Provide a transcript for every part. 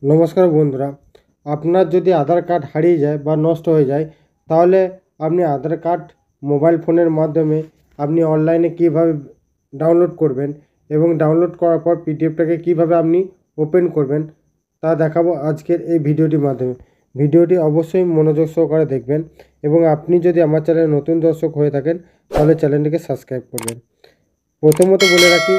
নমস্কার বন্ধুরা, আপনার যদি আধার কার্ড হারিয়ে যায় বা নষ্ট হয়ে যায়, তাহলে আপনি আধার কার্ড মোবাইল ফোনের মাধ্যমে আপনি অনলাইনে কীভাবে ডাউনলোড করবেন এবং ডাউনলোড করার পর পিডিএফটাকে কীভাবে আপনি ওপেন করবেন তা দেখাবো আজকের এই ভিডিওটির মাধ্যমে। ভিডিওটি অবশ্যই মনোযোগ সহকারে দেখবেন এবং আপনি যদি আমার চ্যানেলে নতুন দর্শক হয়ে থাকেন তাহলে চ্যানেলটিকে সাবস্ক্রাইব করবেন। প্রথমত বলে রাখি,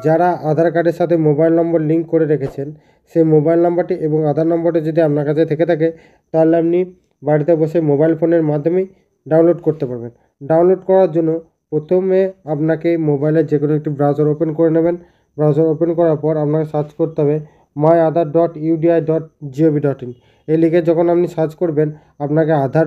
যারা আধার কার্ডের সাথে মোবাইল নম্বর লিঙ্ক করে রেখেছেন, সেই মোবাইল নাম্বারটি এবং আধার নম্বরটি যদি আপনার কাছে থেকে থাকে, তাহলে আপনি বাড়িতে বসে মোবাইল ফোনের মাধ্যমেই ডাউনলোড করতে পারবেন। ডাউনলোড করার জন্য প্রথমে আপনাকে মোবাইলের যে কোনো একটি ব্রাউজার ওপেন করে নেবেন। ব্রাউজার ওপেন করার পর আপনাকে সার্চ করতে হবে myAadhar.udi.gov.in। এই লিখে যখন আপনি সার্চ করবেন, আপনাকে আধার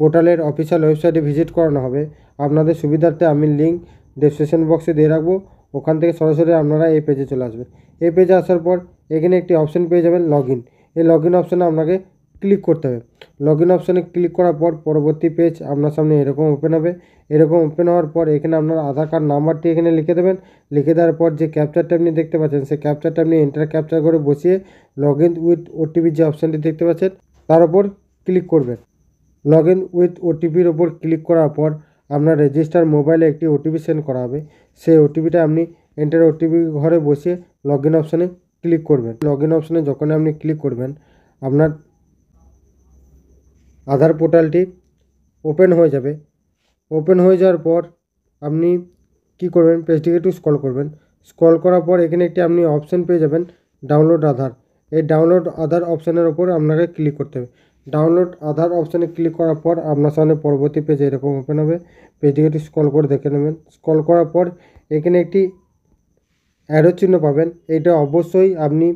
পোর্টালের অফিসিয়াল ওয়েবসাইটে ভিজিট করানো হবে। আপনাদের সুবিধার্থে আমি লিঙ্ক ডেসক্রিপশন বক্সে দিয়ে রাখবো, ওখান থেকে সরাসরি আপনারা এই পেজে চলে আসবেন। এই পেজে আসার পর এখানে একটি অপশন পেয়ে যাবেন লগইন। এই লগইন অপশানে আপনাকে ক্লিক করতে হবে। লগইন অপশানে ক্লিক করার পর পরবর্তী পেজ আপনার সামনে এরকম ওপেন হবে। এরকম ওপেন হওয়ার পর এখানে আপনার আধার কার্ড নাম্বারটি এখানে লিখে দেবেন। লিখে দেওয়ার পর যে ক্যাপচারটা আপনি দেখতে পাচ্ছেন, সেই ক্যাপচারটা আপনি এন্টার ক্যাপচার করে বসিয়ে লগইন উইথ ওটিপি যে অপশানটি দেখতে পাচ্ছেন তার উপর ক্লিক করবেন। লগইন উইথ ওটিপির ওপর ক্লিক করার পর আপনার রেজিস্টার মোবাইলে একটি ওটিপি সেন্ড করা হবে। সেই ওটিপিটা আপনি এন্টার ওটিপি ঘরে বসিয়ে লগইন অপশানে ক্লিক করবেন। লগইন অপশানে যখন আপনি ক্লিক করবেন, আপনার আধার পোর্টালটি ওপেন হয়ে যাবে। ওপেন হয়ে যাওয়ার পর আপনি কি করবেন, পেজটিকে একটু স্ক্রল করবেন। স্ক্রল করার পর এখানে একটি আপনি অপশান পেয়ে যাবেন ডাউনলোড আধার। এই ডাউনলোড আধার অপশানের ওপর আপনাকে ক্লিক করতে হবে। ডাউনলোড আধার অপশানে ক্লিক করার পর আপনার সামনে পরবর্তী পেজ এরকম ওপেন হবে। পেজটিকে একটু স্ক্রল করে দেখে নেবেন। স্ক্রল করার পর এখানে একটি অ্যারো চিহ্ন পাবেন। এইটা অবশ্যই আপনি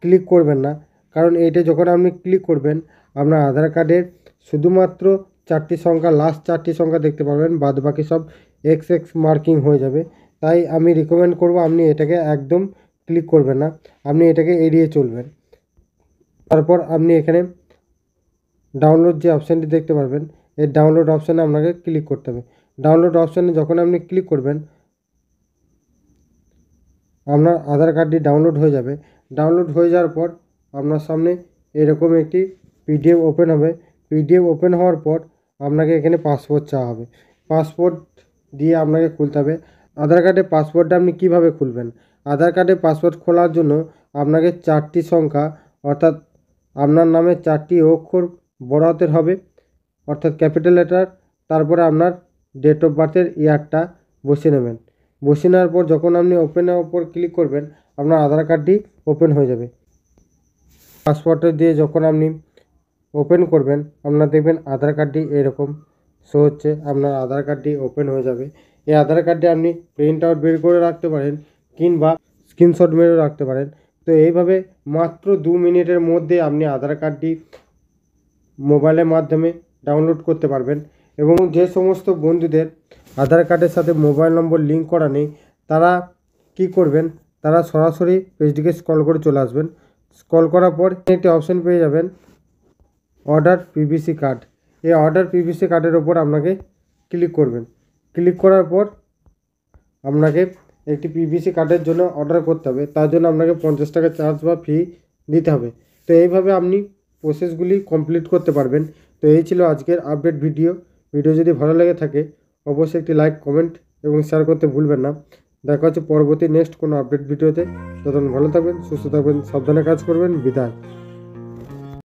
ক্লিক করবেন না, কারণ এইটা যখন আপনি ক্লিক করবেন আপনার আধার কার্ডের শুধুমাত্র চারটি সংখ্যা, লাস্ট চারটি সংখ্যা দেখতে পাবেন, বাদ বাকি সব এক্স এক্স মার্কিং হয়ে যাবে। তাই আমি রিকমেন্ড করব আপনি এটাকে একদম ক্লিক করবেন না, আপনি এটাকে এড়িয়ে চলবেন। তারপর আপনি এখানে ডাউনলোড যে অপশানটি দেখতে পারবেন, এই ডাউনলোড অপশানে আপনাকে ক্লিক করতে হবে। ডাউনলোড অপশানে যখন আপনি ক্লিক করবেন, আপনার আধার কার্ডটি ডাউনলোড হয়ে যাবে। ডাউনলোড হয়ে যাওয়ার পর আপনার সামনে এরকম একটি পিডিএফ ওপেন হবে। পিডিএফ ওপেন হওয়ার পর আপনাকে এখানে পাসওয়ার্ড চাওয়া হবে। পাসওয়ার্ড দিয়ে আপনাকে খুলতে হবে। আধার কার্ডের পাসওয়ার্ডটা আপনি কীভাবে খুলবেন? আধার কার্ডের পাসওয়ার্ড খোলার জন্য আপনাকে চারটি সংখ্যা, অর্থাৎ আপনার নামে চারটি অক্ষর বড় হাতের হবে, অর্থাৎ ক্যাপিটাল লেটার। তারপরে আপনার ডেট অফ বার্থের ইয়ারটা বসিয়ে নেবেন। বসিয়ে নেওয়ার পর যখন আপনি ওপেনের ওপর ক্লিক করবেন, আপনার আধার কার্ডটি ওপেন হয়ে যাবে। পাসওয়ার্ডটা দিয়ে যখন আপনি ওপেন করবেন, আপনার দেখবেন আধার কার্ডটি এরকম শো হচ্ছে। আপনার আধার কার্ডটি ওপেন হয়ে যাবে। এই আধার কার্ডটি আপনি প্রিন্ট আউট বের করে রাখতে পারেন কিংবা স্ক্রিনশট মেরেও রাখতে পারেন। তো এইভাবে মাত্র 2 মিনিটের মধ্যে আপনি আধার কার্ডটি মোবাইলের মাধ্যমে ডাউনলোড করতে পারবেন। এবং যে সমস্ত বন্ধুদের আধার কার্ডের সাথে মোবাইল নম্বর লিঙ্ক করা নেই, তারা কি করবেন, তারা সরাসরি পেজটিকে স্ক্রল করে চলে আসবেন। স্ক্রল করার পর একটি অপশান পেয়ে যাবেন অর্ডার পিভিসি কার্ড। এই অর্ডার পিভিসি কার্ডের ওপর আপনাকে ক্লিক করবেন। ক্লিক করার পর আপনাকে একটি পিভিসি কার্ডের জন্য অর্ডার করতে হবে। তার জন্য আপনাকে 50 টাকা চার্জ বা ফি দিতে হবে। তো এইভাবে আপনি প্রসেসগুলি কমপ্লিট করতে পারবেন। তো এই ছিল আজকের আপডেট ভিডিও। ভিডিও যদি ভালো লেগে থাকে অবশ্যই একটি লাইক, কমেন্ট এবং শেয়ার করতে ভুলবেন না। দেখা হচ্ছে পরবর্তী নেক্সট কোনো আপডেট ভিডিওতে। ততক্ষণ ভালো থাকবেন, সুস্থ থাকবেন, সাবধানে কাজ করবেন। বিদায়।